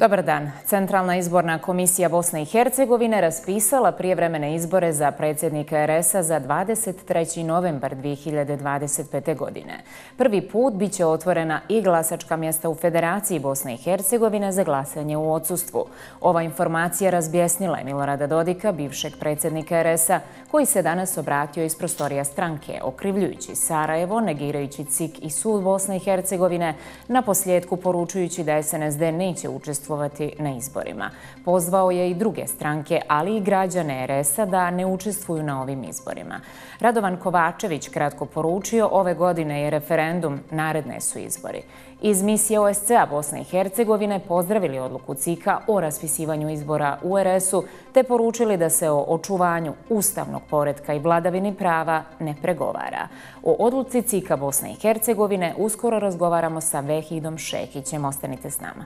Dobar dan. Centralna izborna komisija Bosne i Hercegovine raspisala prijevremene izbore za predsjednika RS-a za 23. novembar 2025. godine. Prvi put bit će otvorena i glasačka mjesta u Federaciji Bosne i Hercegovine za glasanje u odsustvu. Ova informacija razbjesnila je Milorada Dodika, bivšeg predsjednika RS-a, koji se danas obratio iz prostorija stranke, okrivljujući Sarajevo, negirajući CIK i sud Bosne i Hercegovine, naposljetku poručujući da SNSD neće učestvovati na izborima. Pozvao je i druge stranke, ali i građane RS-a da ne učestvuju na ovim izborima. Radovan Kovačević kratko poručio, ove godine je referendum, naredne su izbori. Iz misije OSCE-a Bosne i Hercegovine pozdravili odluku CIK-a o raspisivanju izbora u RS-u, te poručili da se o očuvanju ustavnog poretka i vladavini prava ne pregovara. O odluci CIK-a Bosne i Hercegovine uskoro razgovaramo sa Vehidom Šekićem. Ostanite s nama.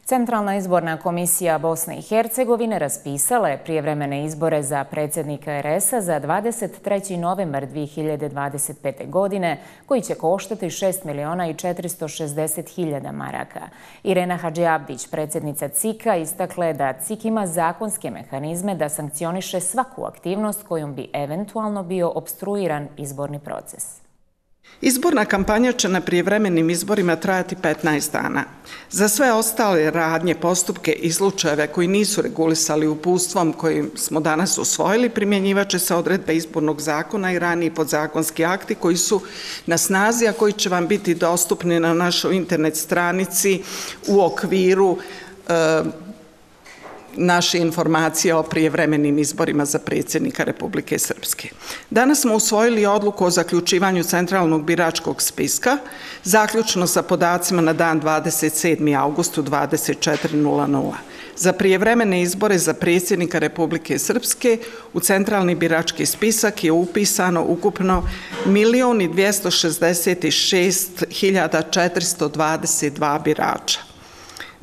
Centralna izborna komisija Bosne i Hercegovine raspisala je prijevremene izbore za predsjednika RS-a za 23. novembar 2025. godine, koji će koštati 6.460.000 maraka. Irena Hadžiabdić, predsjednica CIK-a, istakla je da CIK ima zakonske mehanizme da sankcioniše svaku aktivnost kojom bi eventualno bio opstruiran izborni proces. Izborna kampanja će na prijevremenim izborima trajati 15 dana. Za sve ostale radnje, postupke i slučajeve koji nisu regulisali uputstvom koji smo danas usvojili, primjenjivat će se odredbe izbornog zakona i raniji podzakonski akti koji su na snazi, a koji će vam biti dostupni na našoj internet stranici u okviru naše informacije o prijevremenim izborima za predsjednika Republike Srpske. Danas smo usvojili odluku o zaključivanju centralnog biračkog spiska, zaključno sa podacima na dan 27. august u 24:00. Za prijevremene izbore za predsjednika Republike Srpske u centralni birački spisak je upisano ukupno 1.266.422 birača.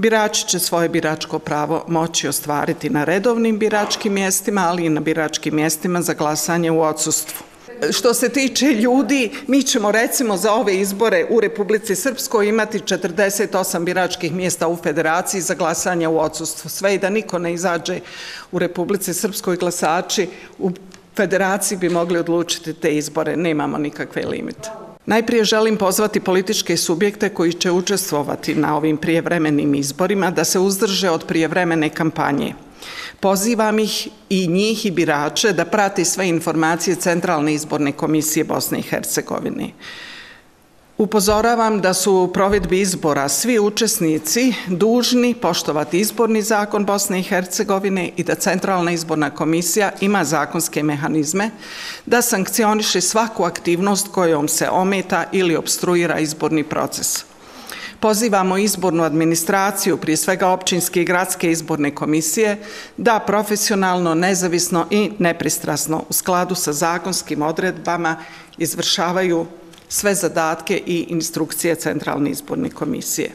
Birači će svoje biračko pravo moći ostvariti na redovnim biračkim mjestima, ali i na biračkim mjestima za glasanje u odsustvu. Što se tiče ljudi, mi ćemo recimo za ove izbore u Republici Srpskoj imati 48 biračkih mjesta u Federaciji za glasanje u odsustvu. Sve i da niko ne izađe u Republici Srpskoj, glasači u Federaciji bi mogli odlučiti te izbore, nemamo nikakve limite. Najprije želim pozvati političke subjekte koji će učestvovati na ovim prijevremenim izborima da se uzdrže od prijevremene kampanje. Pozivam ih i njih i birače da prati sve informacije Centralne izborne komisije Bosne i Hercegovine. Upozoravam da su u provedbi izbora svi učesnici dužni poštovati izborni zakon Bosne i Hercegovine i da Centralna izborna komisija ima zakonske mehanizme da sankcioniše svaku aktivnost kojom se ometa ili opstruira izborni proces. Pozivamo izbornu administraciju, prije svega općinske i gradske izborne komisije, da profesionalno, nezavisno i nepristrasno u skladu sa zakonskim odredbama izvršavaju sve zadatke i instrukcije Centralne izborne komisije.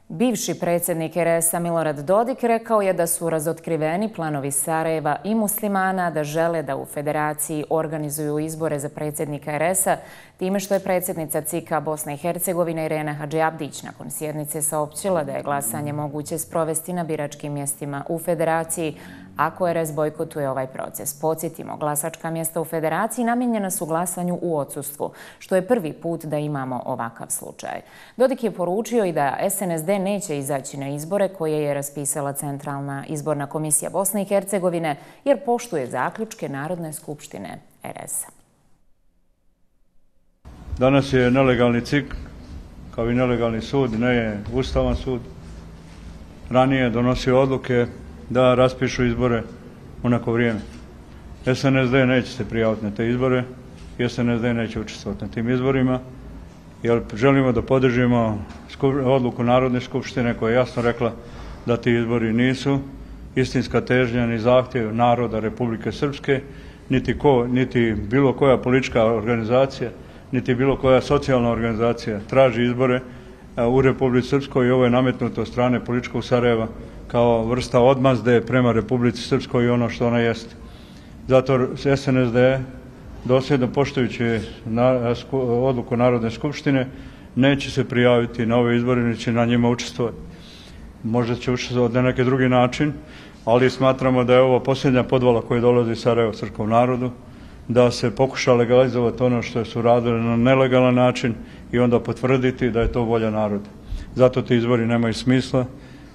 Bivši predsjednik RS-a Milorad Dodik rekao je da su razotkriveni planovi Sarajeva i muslimana da žele da u Federaciji organizuju izbore za predsjednika RS-a, time što je predsjednica CIK-a Bosne i Hercegovine Irena Hadžiabdić nakon sjednice saopćila da je glasanje moguće sprovesti na biračkim mjestima u Federaciji ako RS bojkotuje ovaj proces. Podsjetimo, glasačka mjesta u Federaciji namijenjena su glasanju u odsustvu, što je prvi put da imamo ovakav slučaj. Dodik je poručio i da SNSD neće izaći na izbore koje je raspisala Centralna izborna komisija Bosne i Hercegovine jer poštuje zaključke Narodne skupštine RS-a. Danas je nelegalni CIK, kao i nelegalni sud, ne je Ustavan sud, ranije donosio odluke da raspišu izbore u neko vrijeme. SNSD neće se prijaviti na te izbore, SNSD neće učestvovati na tim izborima, jer želimo da podržimo odluku Narodne skupštine koja je jasno rekla da ti izbori nisu istinska težnja ni zahtjev naroda Republike Srpske, niti bilo koja politička organizacija, niti bilo koja socijalna organizacija traži izbore u Republici Srpskoj i ovo je nametnuto od strane političkog Sarajeva kao vrsta odmazde prema Republici Srpskoj i ono što ona jeste. Zato SNSD dosljedno poštujući odluku Narodne skupštine, neće se prijaviti na ove izbore, neće na njima učestvovati. Možda će učestvovati na neki drugi način, ali smatramo da je ovo posljednja podvala koja dolazi iz Sarajeva srpskom narodu, da se pokuša legalizovati ono što su radili na nelegalan način i onda potvrditi da je to volja naroda. Zato ti izbori nemaju smisla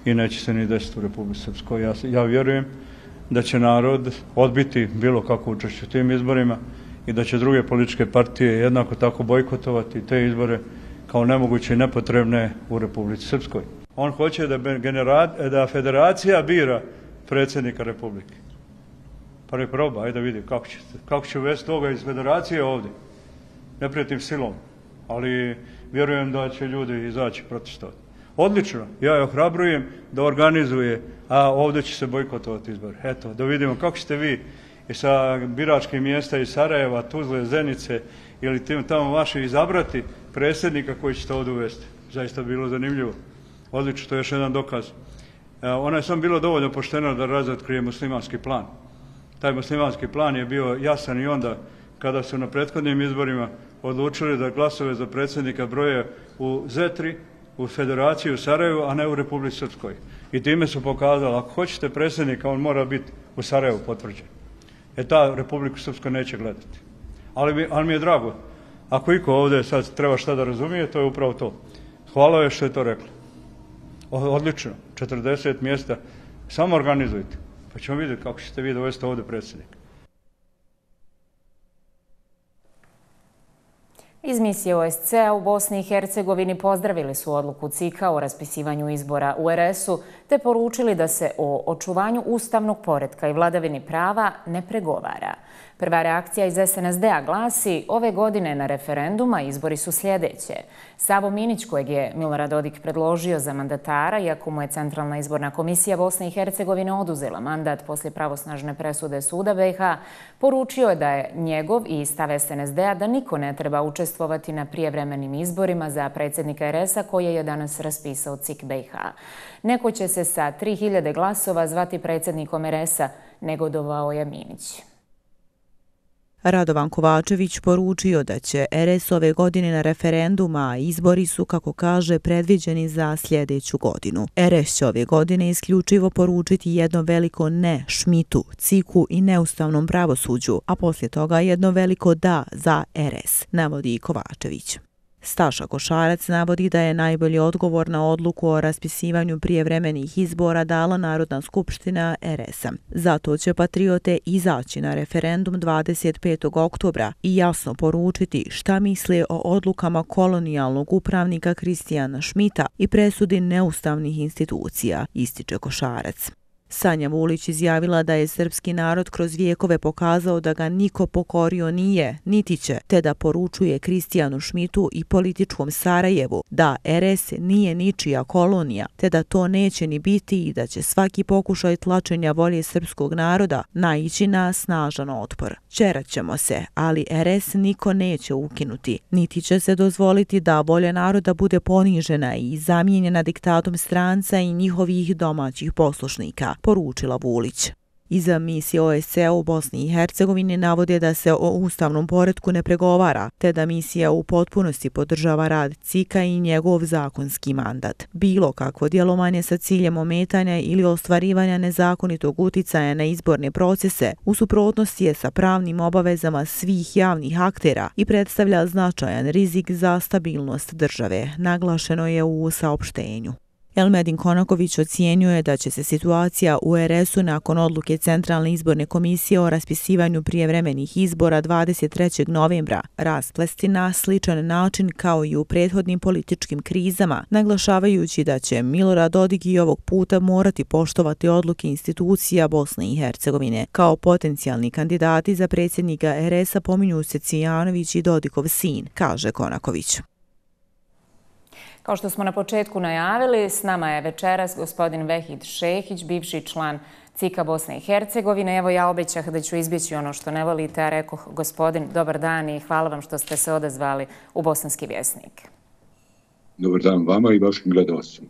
i neće se ni desiti u Republici Srpskoj. Ja vjerujem da će narod odbiti bilo kako učešće u tim izborima i da će druge političke partije jednako tako bojkotovati te izbore kao nemoguće i nepotrebne u Republici Srpskoj. On hoće da federacija bira predsjednika Republike. Pa ne proba, ajde da vidi kako će uvesti toga iz federacije ovdje. Ne prijetim silom, ali vjerujem da će ljudi izaći protestovati. Odlično, ja je ohrabrujem da organizuje, a ovdje će se bojkotovati izbori. Eto, da vidimo kako ćete vi i sa biračkih mjesta iz Sarajeva, Tuzle, Zenice ili tamo vaši izabrati predsjednika koji ćete ovdje uvesti. Zaista bi bilo zanimljivo. Odlično, to je još jedan dokaz. Ona je samo bilo dovoljno pošteno da razotkrije muslimanski plan. Taj muslimanski plan je bio jasan i onda kada su na prethodnim izborima odlučili da glasove za predsjednika broje u Zetri, u Federaciji u Sarajevu, a ne u Republici Srpskoj. I time su pokazali, ako hoćete predsjednika, on mora biti u Sarajevu potvrđen. Ta Republiku Srpsku neće gledati. Ali mi je drago. Ako iko ovdje sad treba šta da razumije, to je upravo to. Hvala joj što je to rekla. Odlično, 40 mjesta. Samo organizujte. Pa ćemo vidjeti kako ćete vi dovesti ovdje predsjednika. Iz misije OSCE-a u Bosni i Hercegovini pozdravili su odluku CIK-a o raspisivanju izbora u RS-u te poručili da se o očuvanju ustavnog poretka i vladavini prava ne pregovara. Prva reakcija iz SNSD-a glasi: ove godine na referenduma izbori su sljedeće. Savo Minić, kojeg je Milorad Dodik predložio za mandatara, iako mu je Centralna izborna komisija Bosne i Hercegovine oduzela mandat poslije pravosnažne presude Suda BiH, poručio je da je njegov i stav SNSD-a da niko ne treba učestvovati na prijevremenim izborima za predsjednika RS-a koje je danas raspisao CIK BiH. Neko će se sa 3000 glasova zvati predsjednikom RS-a, negodovao je Minić. Radovan Kovačević poručio da će RS ove godine na referenduma, a izbori su, kako kaže, predviđeni za sljedeću godinu. RS će ove godine isključivo poručiti jedno veliko ne Šmitu, CIK-u i neustavnom pravosuđu, a poslije toga jedno veliko da za RS, navodi Kovačević. Staša Košarac navodi da je najbolji odgovor na odluku o raspisivanju prijevremenih izbora dala Narodna skupština RS-a. Zato će patriote izaći na referendum 25. oktobra i jasno poručiti šta misle o odlukama kolonijalnog upravnika Kristijana Šmita i presudi neustavnih institucija, ističe Košarac. Sanja Vulić izjavila da je srpski narod kroz vijekove pokazao da ga niko pokorio nije, niti će, te da poručuje Kristijanu Šmitu i političkom Sarajevu da RS nije ničija kolonija, te da to neće ni biti i da će svaki pokušaj tlačenja volje srpskog naroda naići na snažan otpor. Ćerat ćemo se, ali RS niko neće ukinuti, niti će se dozvoliti da volja naroda bude ponižena i zamijenjena diktatom stranca i njihovih domaćih poslušnika, poručila Vulić. Iza misije OSCE u Bosni i Hercegovini navode da se o ustavnom poretku ne pregovara, te da misija u potpunosti podržava rad CIK-a i njegov zakonski mandat. Bilo kakvo djelovanje sa ciljem ometanja ili ostvarivanja nezakonitog uticaja na izborne procese u suprotnosti je sa pravnim obavezama svih javnih aktera i predstavlja značajan rizik za stabilnost države, naglašeno je u saopštenju. Elmedin Konaković ocijenjuje da će se situacija u RS-u nakon odluke Centralne izborne komisije o raspisivanju prijevremenih izbora 23. novembra rasplesti na sličan način kao i u prethodnim političkim krizama, naglašavajući da će Milorad Dodik i ovog puta morati poštovati odluke institucija Bosne i Hercegovine. Kao potencijalni kandidati za predsjednika RS-a pominju se Cvijanović i Dodikov sin, kaže Konaković. Kao što smo na početku najavili, s nama je večeras gospodin Vehid Šehić, bivši član CIK-a Bosne i Hercegovine. Evo, ja obećah da ću izbjeći ono što ne volite, a rekoh: gospodin, dobar dan i hvala vam što ste se odazvali u Bosanski vjesnik. Dobar dan vama i vašim gledalcima.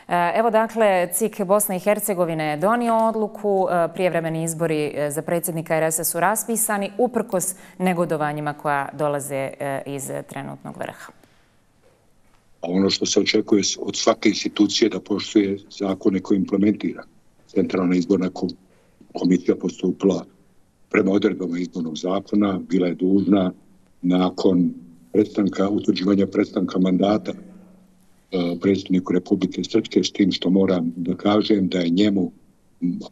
Evo dakle, CIK Bosne i Hercegovine je donio odluku, prijevremeni izbori za predsjednika RS su raspisani uprkos negodovanjima koja dolaze iz trenutnog vrha. A ono što se očekuje od svake institucije da poštuje zakone koje implementira. Centralna izborna komisija postupila prema odredbama izbornog zakona, bila je dužna nakon utvrđivanja prestanka mandata predsjedniku Republike Srpske, s tim što moram da kažem da je njemu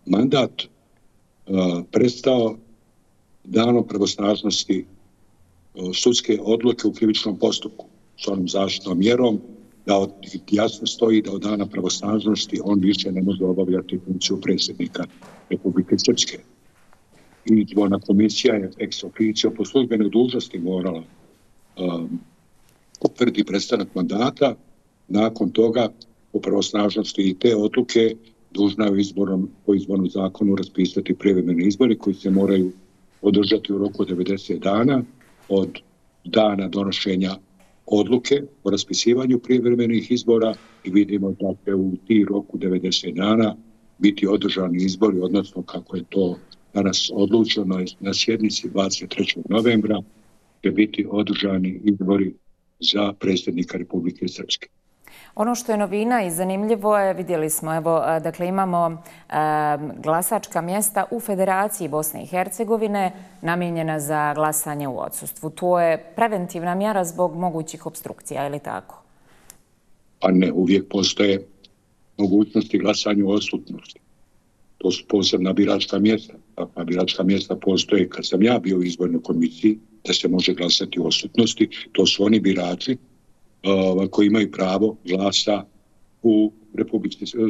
mandat prestao danom pravosnažnosti sudske odluke u krivičnom postupku s onom zaštitnom mjerom, da jasno stoji da od dana pravosnažnosti on više ne može obavljati funkciju predsjednika Republike Srpske. I izborna komisija je ex officio po službenoj dužnosti morala utvrdi prestanak mandata. Nakon toga, po pravosnažnosti i te odluke, dužna je po izbornom zakonu raspisati prijevremeni izbori koji se moraju održati u roku od 90 dana od dana donošenja odluke o raspisivanju prijevremenih izbora i vidimo da će u ti roku 90 dana biti održani izbori, odnosno kako je to danas odlučeno na sjednici 23. novembra će biti održani izbori za predsjednika Republike Srpske. Ono što je novina i zanimljivo je, vidjeli smo, evo, dakle imamo glasačka mjesta u Federaciji Bosne i Hercegovine namijenjena za glasanje u odsustvu. To je preventivna mjera zbog mogućih opstrukcija, je li tako? Pa ne, uvijek postoje mogućnosti glasanja u odsutnosti. To su posebna biračka mjesta. Pa biračka mjesta postoje kad sam ja bio u izbornoj komisiji da se može glasati u odsutnosti. To su oni birači koji imaju pravo glasa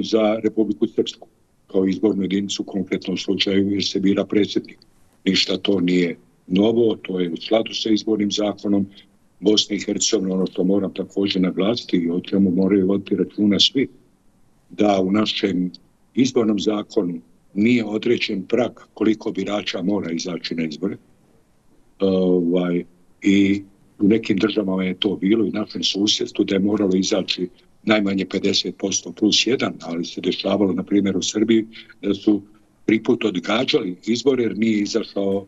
za Republiku Srpsku kao izbornu jedinicu u konkretnom slučaju jer se bira predsjednik. Ništa to nije novo, to je u skladu sa izbornim zakonom Bosne i Hercegovine. Ono što moram također naglasiti i o čemu moraju voditi računa svi, da u našem izbornom zakonu nije određen prag koliko birača mora izaći na izbore. I u nekim državama je to bilo i našem susjedstvu da je moralo izaći najmanje 50% plus 1, ali se dešavalo, na primjer, u Srbiji da su priput odgađali izbore jer nije izašao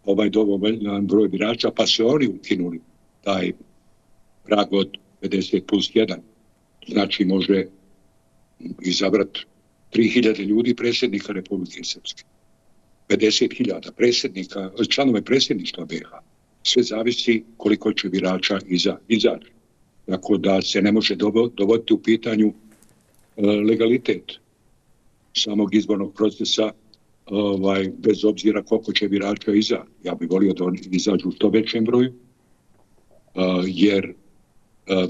ovaj dovoljan broj birača, pa se oni ukinuli taj prag od 50 plus 1. Znači može izabrati 3.000 ljudi predsjednika Republike Srpske, 50.000 predsjednika, članove predsjedništva BiH. Sve zavisi koliko će birača izaći. Tako da se ne može dovoditi u pitanju legalitet samog izbornog procesa bez obzira koliko će birača izaći. Ja bih volio da oni izađu u što većem broju, jer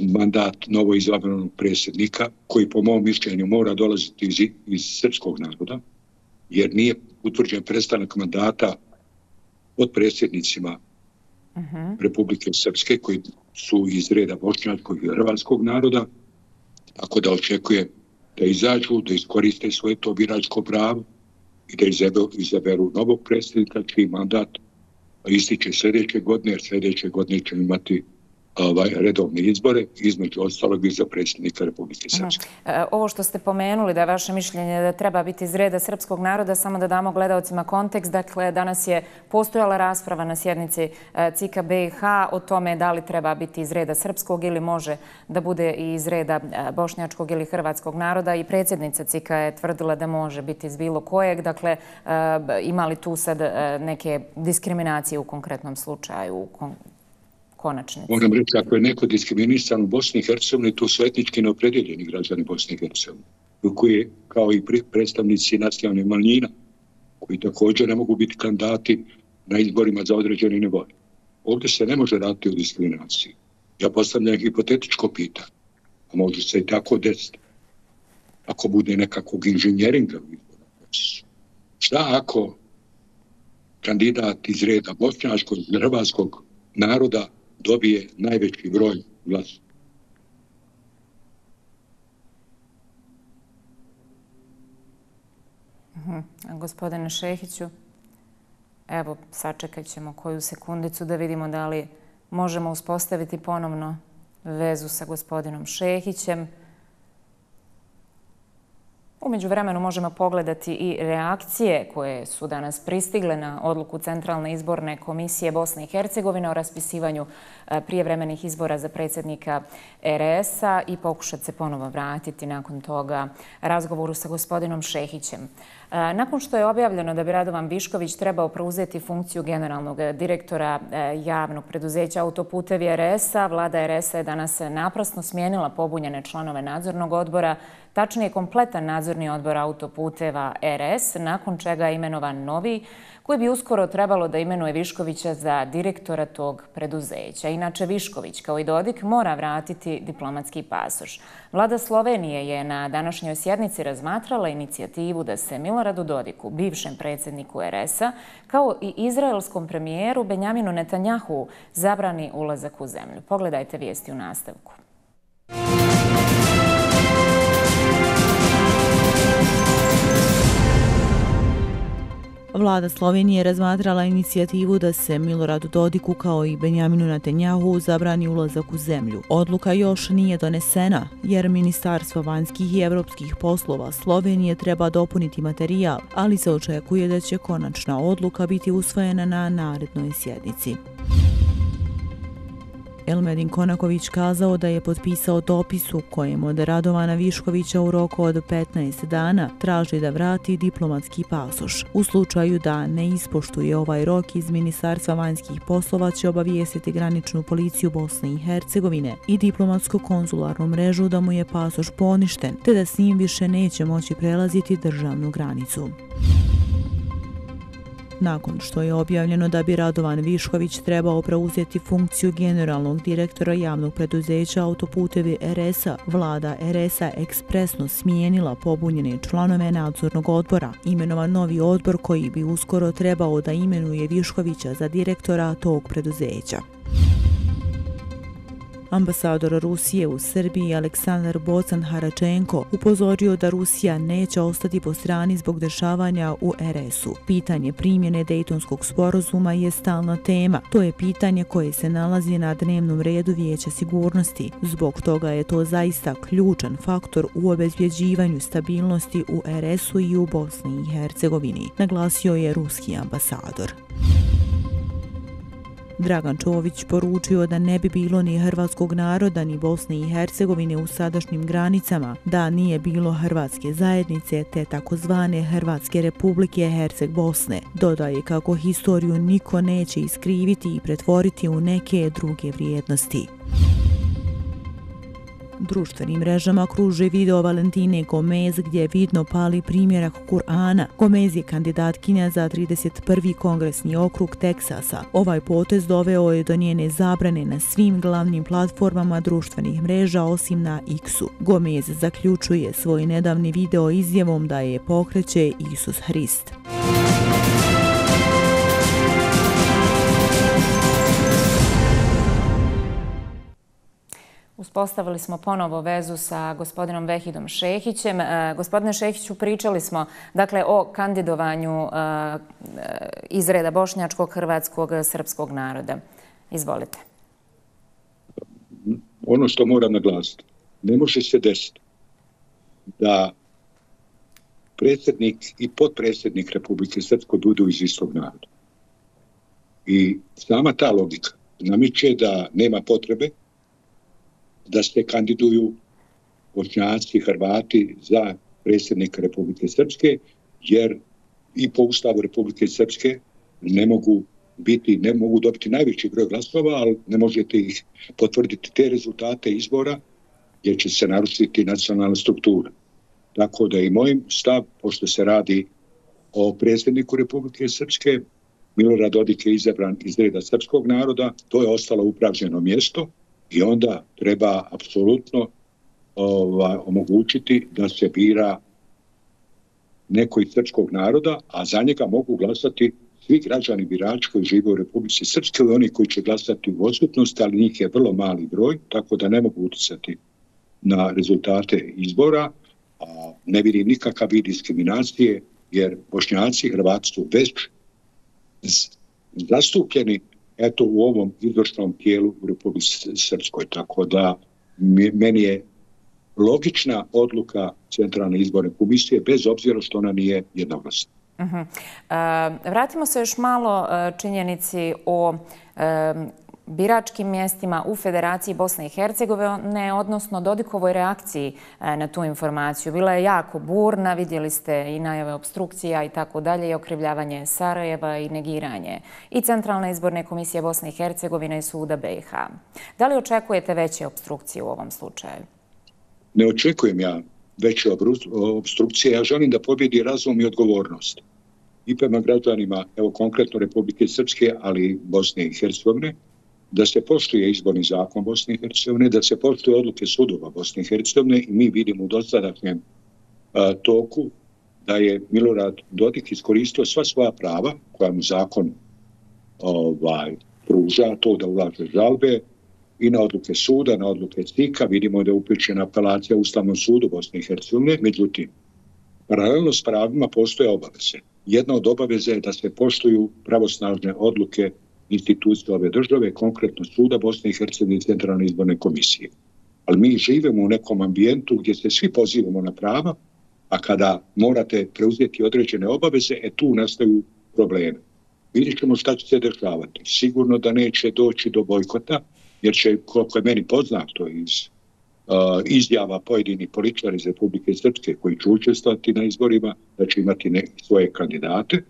mandat novo izabranog predsjednika, koji po mom mišljenju mora dolaziti iz srpskog naroda, jer nije utvrđen prestanak mandata od predsjednicima Republike Srpske koji su iz reda bošnjačkog i hrvatskog naroda, tako da očekujem da izađu, da iskoriste svoje to biračko pravo i da izaberu novog predsjednika čiji mandat ističe sljedeće godine, jer sljedeće godine ćemo imati redovne izbore, između ostalog i za predsjednika Republike Srpske. Ovo što ste pomenuli da je vaše mišljenje da treba biti iz reda srpskog naroda, samo da damo gledalcima kontekst. Dakle, danas je postojala rasprava na sjednici CIK-a BiH o tome da li treba biti iz reda srpskog ili može da bude i iz reda bošnjačkog ili hrvatskog naroda i predsjednica CIK-a je tvrdila da može biti iz bilo kojeg. Dakle, ima li tu sad neke diskriminacije u konkretnom slučaju, konačnici? Moram reći, ako je neko diskriminisan u Bosni i Hercegovini, to su etnički neopredjeljeni građani Bosne i Hercegovine, koji kao i predstavnici nacionalnih manjina, koji također ne mogu biti kandidati na izborima za određeni nivo. Ovdje se ne može raditi o diskriminaciji. Ja postavljam hipotetičko pitanje, a može se i tako desiti. Ako bude nekakvog inženjeringa u izbornom procesu, šta ako kandidat iz reda bošnjačkog i hrvatskog naroda dobije najveći broj glasova? Gospodine Šehiću, evo, sačekat ćemo koju sekundicu da vidimo da li možemo uspostaviti ponovno vezu sa gospodinom Šehićem. U međuvremenu možemo pogledati i reakcije koje su danas pristigle na odluku Centralne izborne komisije Bosne i Hercegovine o raspisivanju prijevremenih izbora za predsjednika RS-a i pokušati se ponovo vratiti nakon toga razgovoru sa gospodinom Šehićem. Nakon što je objavljeno da bi Radovan Višković trebao preuzeti funkciju generalnog direktora javnog preduzeća Autoputevi RS-a, vlada RS-a je danas naprasno smijenila pobunjene članove nadzornog odbora, tačnije kompletan nadzorni odbor Autoputeva RS, nakon čega je imenovan novi, koji bi uskoro trebalo da imenuje Viškovića za direktora tog preduzeća. Inače, Višković, kao i Dodik, mora vratiti diplomatski pasoš. Vlada Slovenije je na današnjoj sjednici razmatrala inicijativu da se Miloradu Dodiku, bivšem predsjedniku RS-a, kao i izraelskom premijeru Benjaminu Netanjahu, zabrani ulazak u zemlju. Pogledajte vijesti u nastavku. Vlada Slovenije razmatrala inicijativu da se Miloradu Dodiku kao i Benjaminu Netanjahu zabrani ulazak u zemlju. Odluka još nije donesena jer Ministarstvo vanjskih i evropskih poslova Slovenije treba dopuniti materijal, ali se očekuje da će konačna odluka biti usvojena na narednoj sjednici. Elmedin Konaković kazao da je potpisao dopis u kojem od Radovana Viškovića u roku od 15 dana traži da vrati diplomatski pasoš. U slučaju da ne ispoštuje ovaj rok, iz Ministarstva vanjskih poslova će obavijestiti graničnu policiju Bosne i Hercegovine i diplomatsko-konzularnu mrežu da mu je pasoš poništen, te da s njim više neće moći prelaziti državnu granicu. Nakon što je objavljeno da bi Radovan Višković trebao preuzeti funkciju generalnog direktora javnog preduzeća Autoputevi RS-a, vlada RS-a ekspresno smijenila pobunjene članove nadzornog odbora. Imenovan novi odbor koji bi uskoro trebao da imenuje Viškovića za direktora tog preduzeća. Ambasador Rusije u Srbiji Aleksandar Bocan Haračenko upozorio da Rusija neće ostati po strani zbog dešavanja u RS-u. Pitanje primjene Dejtonskog sporazuma je stalna tema. To je pitanje koje se nalazi na dnevnom redu Vijeća sigurnosti. Zbog toga je to zaista ključan faktor u obezbjeđivanju stabilnosti u RS-u i u Bosni i Hercegovini, naglasio je ruski ambasador. Dragan Čović poručio da ne bi bilo ni hrvatskog naroda ni Bosne i Hercegovine u sadašnjim granicama, da nije bilo hrvatske zajednice te takozvane Hrvatske republike Herceg Bosne. Dodaje kako historiju niko neće iskriviti i pretvoriti u neke druge vrijednosti. Društvenim mrežama kruže video Valentine Gomez gdje vidno pali primjerak Kur'ana. Gomez je kandidatkinja za 31. kongresni okrug Teksasa. Ovaj potez doveo je do njene zabrane na svim glavnim platformama društvenih mreža osim na X-u. Gomez zaključuje svoj nedavni video izjavom da je pokreće Isus Hrist. Uspostavili smo ponovo vezu sa gospodinom Vehidom Šehićem. Gospodine Šehiću, pričali smo o kandidovanju iz reda bošnjačkog, hrvatskog, srpskog naroda. Izvolite. Ono što moram naglasiti, ne može se desiti da predsjednik i potpredsjednik Republike Srpske budu iz istog naroda. I sama ta logika namiče da nema potrebe da se kandiduju Bošnjaci, Hrvati za predsjednika Republike Srpske, jer i po Ustavu Republike Srpske ne mogu dobiti najveći broj glasova, ali ne možete ih potvrditi te rezultate izbora jer će se narušiti nacionalna struktura. Tako da i moj stav, pošto se radi o predsjedniku Republike Srpske, Milorad Dodik je izabran iz reda srpskog naroda, to je ostalo upražnjeno mjesto i onda treba apsolutno omogućiti da se bira neko iz srpskog naroda, a za njega mogu glasati svi građani birači koji žive u Republici Srpskoj i oni koji će glasati u odsutnosti, ali njih je vrlo mali broj, tako da ne mogu utjecati na rezultate izbora. A ne vidim nikakav vid diskriminacije, jer Bošnjaci i Hrvati su već zastupljeni u ovom izvršnom tijelu u Republici Srpskoj. Tako da meni je logična odluka Centralne izborne komisije, bez obzira što ona nije jednoglasna. Vratimo se još malo činjenici o biračkim mjestima u Federaciji Bosne i Hercegovine, odnosno Dodikovoj reakciji na tu informaciju. Bila je jako burna, vidjeli ste i najave obstrukcija i tako dalje, i okrivljavanje Sarajeva i negiranje i Centralne izborne komisije Bosne i Hercegovine i Suda BiH. Da li očekujete veće obstrukcije u ovom slučaju? Ne očekujem ja veće obstrukcije. Ja želim da pobjedi razum i odgovornost. I prema građanima, evo konkretno Republike Srpske, ali i Bosne i Hercegovine, da se poštuje izborni zakon Bosne i Hercegovine, da se poštuje odluke sudova Bosne i Hercegovine, i mi vidimo u dosadašnjem toku da je Milorad Dodik iskoristio sva svoja prava koja mu zakon pruža, to da ulaže žalbe i na odluke suda, na odluke CIK-a. Vidimo da je upućena apelacija Ustavnom sudu Bosne i Hercegovine. Međutim, paralelno s pravima postoje obaveze. Jedna od obaveza je da se poštuju pravosnažne odluke institucije ove države, konkretno Suda Bosne i Hercegovine i Centralne izborne komisije. Ali mi živimo u nekom ambijentu gdje se svi pozivamo na prava, a kada morate preuzeti određene obaveze, tu nastaju probleme. Vidjet ćemo šta će se dešavati. Sigurno da neće doći do bojkota, jer će, koliko je meni poznato iz izjava pojedinih političara iz Republike Srpske koji će učestvovati na izborima, da će imati svoje kandidate.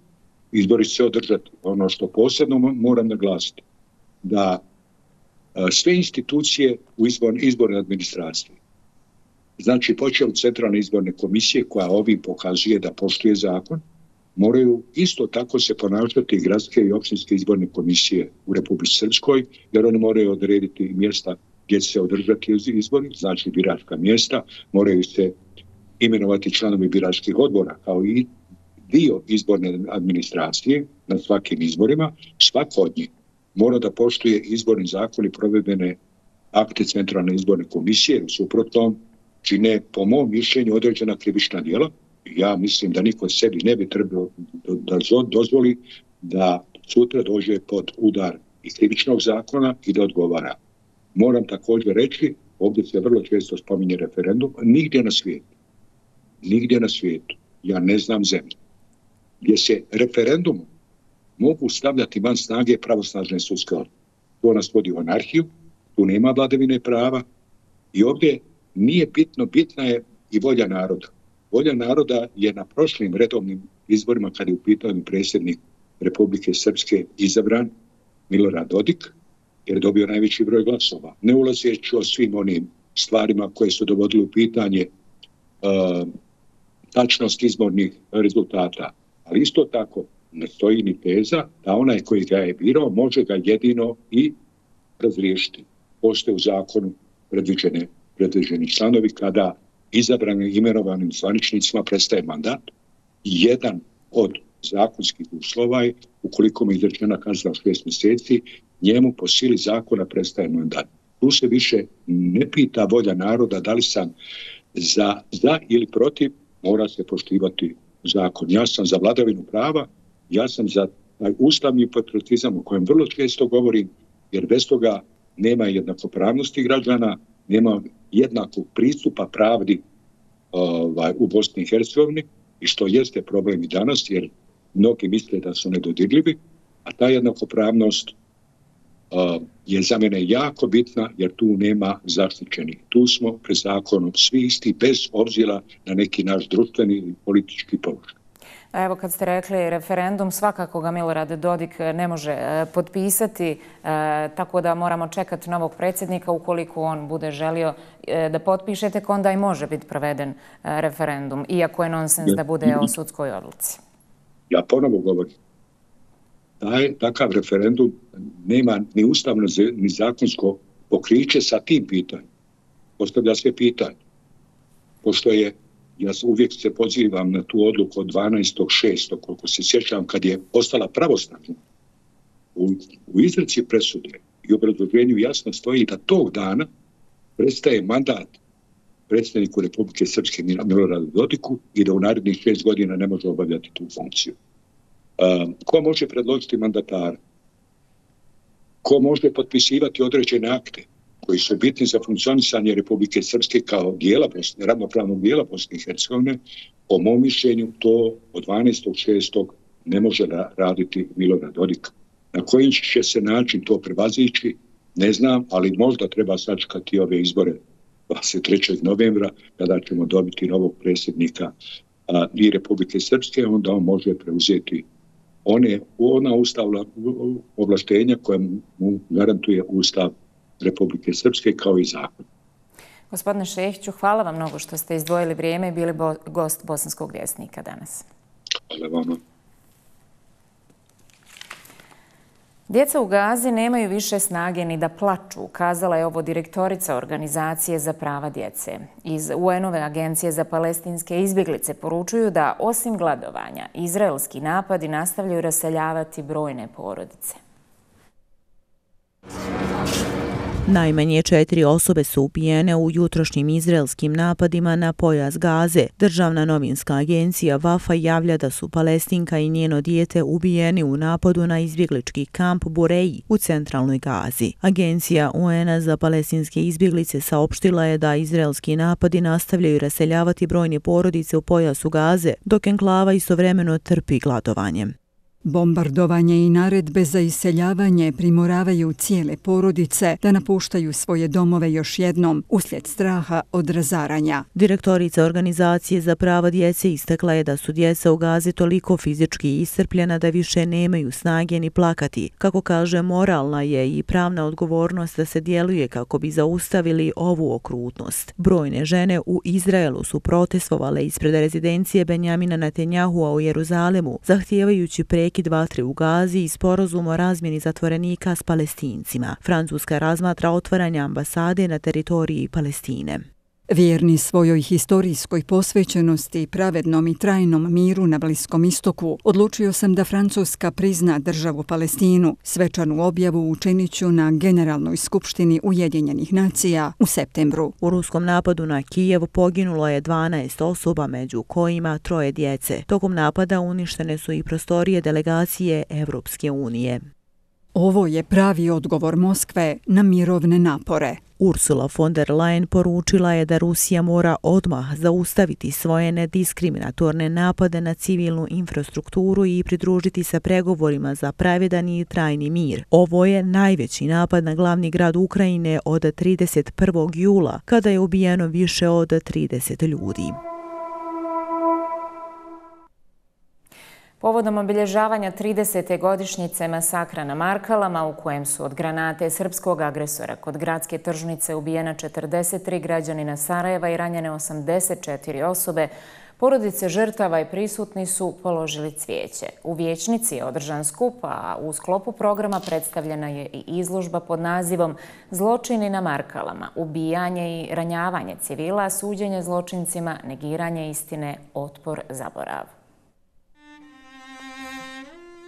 Izbori će se održati. Ono što posebno moram naglasiti, da sve institucije u izbornoj administraciji, znači počeo od Centralne izborne komisije koja ovim pokazuje da poštuje zakon, moraju isto tako se ponašati gradske i opštinske izborne komisije u Republici Srpskoj, jer oni moraju odrediti mjesta gdje će se održati izbori, znači biračka mjesta, moraju se imenovati članovi biračkih odbora kao i dio izborne administracije na svakim izborima. Svako od njih mora da poštuje izborni zakon i provedbene akte Centralne izborne komisije, jer suprotno čine, po mom mišljenju, određena krivična djela. Ja mislim da niko sebi ne bi trebao da dozvoli da sutra dođe pod udar i krivičnog zakona i da odgovara. Moram također reći, ovdje se vrlo često spominje referendum, nigdje na svijetu, ja ne znam zemlje, gdje se referendumom mogu stavljati van snage pravosnažne sudske odluke. To nas vodi u anarhiju, tu nema vladavine prava i ovdje nije bitno, bitna je i volja naroda. Volja naroda je na prošlim redovnim izborima, kada je u pitanju predsjednik Republike Srpske izabran Milorad Dodik, jer je dobio najveći broj glasova. Ne ulazeći o svim onim stvarima koje su dovodili u pitanje tačnost izbornih rezultata. Ali isto tako ne stoji ni teza da onaj koji ga je birao može ga jedino i razriješiti. Postoje u zakonu predviđeni članovi kada izabranim imenovanim zvaničnicima prestaje mandat. Jedan od zakonskih uslova je, ukoliko mu je izrečena kazna 6 mjeseci, njemu po sili zakona prestaje mandat. Tu se više ne pita volja naroda da li sam za ili protiv, mora se poštivati zakon. Ja sam za vladavinu prava, ja sam za taj ustavni patriotizam o kojem vrlo često govorim, jer bez toga nema jednakopravnosti građana, nema jednakog pristupa pravdi u Bosni i Hercegovini, i što jeste problem i danas, jer mnogi misle da su nedodirljivi, a ta jednakopravnost je za mene jako bitna, jer tu nema zaštićenih. Tu smo pred zakonom svi isti, bez obzira na neki naš društveni i politički položaj. Evo, kad ste rekli referendum, svakako ga Milorad Dodik ne može potpisati, tako da moramo čekati novog predsjednika. Ukoliko on bude želio da potpiše, tek onda i može biti proveden referendum, iako je nonsens da bude o sudskoj odluci. Ja ponovo govorim, takav referendum nema ni ustavno ni zakonsko pokriće sa tim pitanjem. Postavlja se pitanje. Pošto je, ja uvijek se pozivam na tu odluku od 12.6. koliko se sjećam, kad je ostala pravosnažna. U izreci presude i obrazloženju jasno stoji da tog dana prestaje mandat predsjedniku Republike Srpske Miloradu Dodiku i da u narednih 6 godina ne može obavljati tu funkciju. Ko može predložiti mandatara? Ko može potpisivati određene akte? koji su bitni za funkcionisanje Republike Srpske kao dijela Bosne, ravnopravnog dijela Bosne i Hercegovine, po mom mišljenju to od 12.6. ne može raditi Milorad Dodik. Na koji će se način to prevazići, ne znam, ali možda treba sačekati ove izbore 23. novembra, kada ćemo dobiti novog predsjednika i Republike Srpske, onda on može preuzeti ona ustavna ovlaštenja koja mu garantuje Ustav Republike Srpske kao i zakon. Gospodine Šehiću, hvala vam mnogo što ste izdvojili vrijeme i bili gost Bosanskog vjesnika danas. Hvala vama. Djeca u Gazi nemaju više snage ni da plaču, kazala je ovo direktorica Organizacije za prava djece. Iz UN-ove agencije za palestinske izbjeglice poručuju da, osim gladovanja, izraelski napadi nastavljaju raseljavati brojne porodice. Najmanje 4 osobe su ubijene u jutrošnjim izraelskim napadima na pojas Gaze. Državna novinska agencija Wafa javlja da su Palestinka i njeno dijete ubijeni u napadu na izbjeglički kamp Bureji u centralnoj Gazi. Agencija UN-a za palestinske izbjeglice saopštila je da izraelski napadi nastavljaju raseljavati brojne porodice u pojasu Gaze, dok enklava istovremeno trpi gladovanje. Bombardovanje i naredbe za iseljavanje primoravaju cijele porodice da napuštaju svoje domove još jednom uslijed straha od razaranja. Direktorica Organizacije za prava djece istakla je da su djeca u Gazi toliko fizički iscrpljena da više nemaju snage ni plakati. Kako kaže, moralna je i pravna odgovornost da se djeluje kako bi zaustavili ovu okrutnost. Brojne žene u Izraelu su protestovale ispred rezidencije Benjamina Netanjahua u Jeruzalemu, zahtijevajući prekid vatre u Gazi i sporazum o razmjeni zatvorenika s Palestincima. Francuska razmatra otvaranje ambasade na teritoriji Palestine. Vjerni svojoj historijskoj posvećenosti, pravednom i trajnom miru na Bliskom istoku, odlučio sam da Francuska prizna državu Palestinu. Svečanu objavu učinit ću na Generalnoj skupštini Ujedinjenih nacija u septembru. U ruskom napadu na Kijev poginulo je 12 osoba, među kojima 3 djece. Tokom napada uništene su i prostorije delegacije Evropske unije. Ovo je pravi odgovor Moskve na mirovne napore. Ursula von der Leyen poručila je da Rusija mora odmah zaustaviti svoje nediskriminatorne napade na civilnu infrastrukturu i pridružiti se pregovorima za pravedan i trajni mir. Ovo je najveći napad na glavni grad Ukrajine od 31. jula, kada je ubijeno više od 30 ljudi. Povodom obilježavanja 30. godišnjice masakra na Markalama, u kojem su od granate srpskog agresora kod gradske tržnice ubijena 43 građanina Sarajeva i ranjene 84 osobe, porodice žrtava i prisutni su položili cvijeće. U vijećnici je održan skup, a u sklopu programa predstavljena je i izložba pod nazivom Zločini na Markalama, ubijanje i ranjavanje civila, suđenje zločincima, negiranje istine, otpor, zaborav.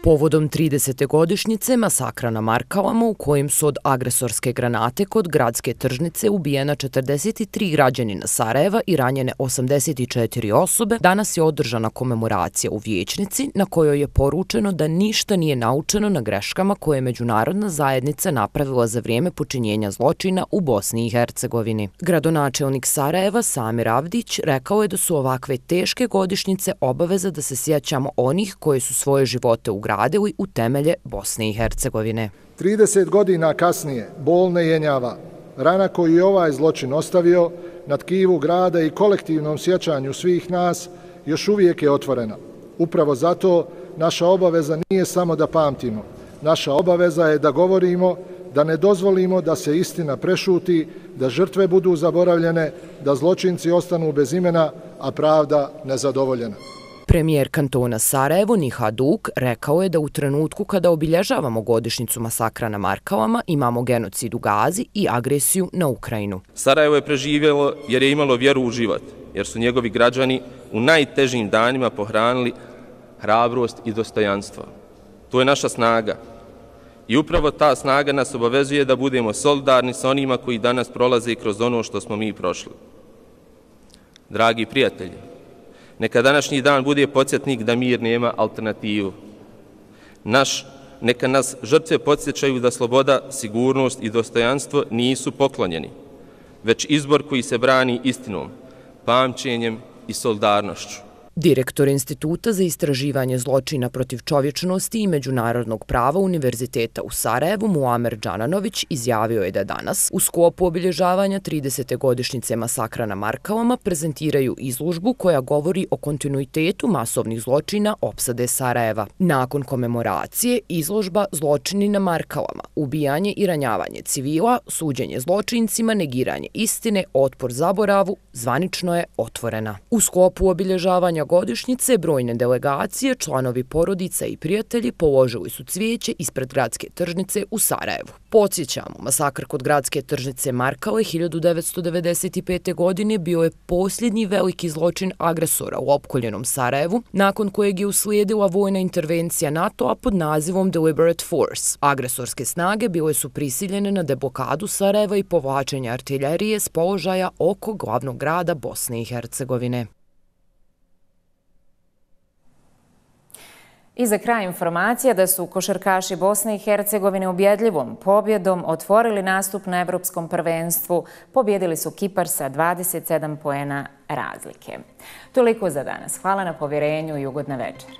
Povodom 30. godišnjice masakra na Markalama, u kojem su od agresorske granate kod gradske tržnice ubijena 43 građanina Sarajeva i ranjene 84 osobe, danas je održana komemoracija u vijećnici na kojoj je poručeno da ništa nije naučeno na greškama koje je međunarodna zajednica napravila za vrijeme počinjenja zločina u Bosni i Hercegovini. Gradonačelnik Sarajeva Samir Avdić rekao je da su ovakve teške godišnjice obaveza da se sjećamo onih koji su svoje živote ugradili u temelje Bosne i Hercegovine. 30 godina kasnije bolne jenjava, rana koju je ovaj zločin ostavio na tkivu grada i kolektivnom sjećanju svih nas još uvijek je otvorena. Upravo zato naša obaveza nije samo da pamtimo. Naša obaveza je da govorimo, da ne dozvolimo da se istina prešuti, da žrtve budu zaboravljene, da zločinci ostanu bez imena, a pravda nezadovoljena. Premijer kantona Sarajevo Nihat Duk rekao je da u trenutku kada obilježavamo godišnjicu masakra na Markalama imamo genocid u Gazi i agresiju na Ukrajinu. Sarajevo je preživjelo jer je imalo vjeru u život, jer su njegovi građani u najtežim danima pohranili hrabrost i dostojanstvo. To je naša snaga. I upravo ta snaga nas obavezuje da budemo solidarni sa onima koji danas prolaze kroz ono što smo mi prošli. Dragi prijatelji, neka današnji dan bude podsjetnik da mir nema alternativu. Naš neka nas žrtve podsjećaju da sloboda, sigurnost i dostojanstvo nisu poklonjeni, već izbor koji se brani istinom, pamćenjem i solidarnošću. Direktor Instituta za istraživanje zločina protiv čovječnosti i međunarodnog prava Univerziteta u Sarajevu Muamer Džananović izjavio je da danas u sklopu obilježavanja 30. godišnjice masakra na Markavama prezentiraju izložbu koja govori o kontinuitetu masovnih zločina opsade Sarajeva. Nakon komemoracije izložba Zločini na Markavama, ubijanje i ranjavanje civila, suđenje zločincima, negiranje istine, otpor zaboravu zvanično je otvorena. U sklopu obilježavanja godišnjice brojne delegacije, članovi porodica i prijatelji položili su cvijeće ispred gradske tržnice u Sarajevu. Podsjećamo, masakr kod gradske tržnice Markale 1995. godine bio je posljednji veliki zločin agresora u opkoljenom Sarajevu, nakon kojeg je uslijedila vojna intervencija NATO-a pod nazivom Deliberate Force. Agresorske snage bile su prisiljene na deblokadu Sarajeva i povlačenje artiljerije s položaja oko glavnog grada Bosne i Hercegovine. I za kraj informacija da su košarkaši Bosne i Hercegovine ubjedljivom pobjedom otvorili nastup na Evropskom prvenstvu. Pobjedili su Kipar sa 27 poena razlike. Toliko za danas. Hvala na povjerenju i ugodna večer.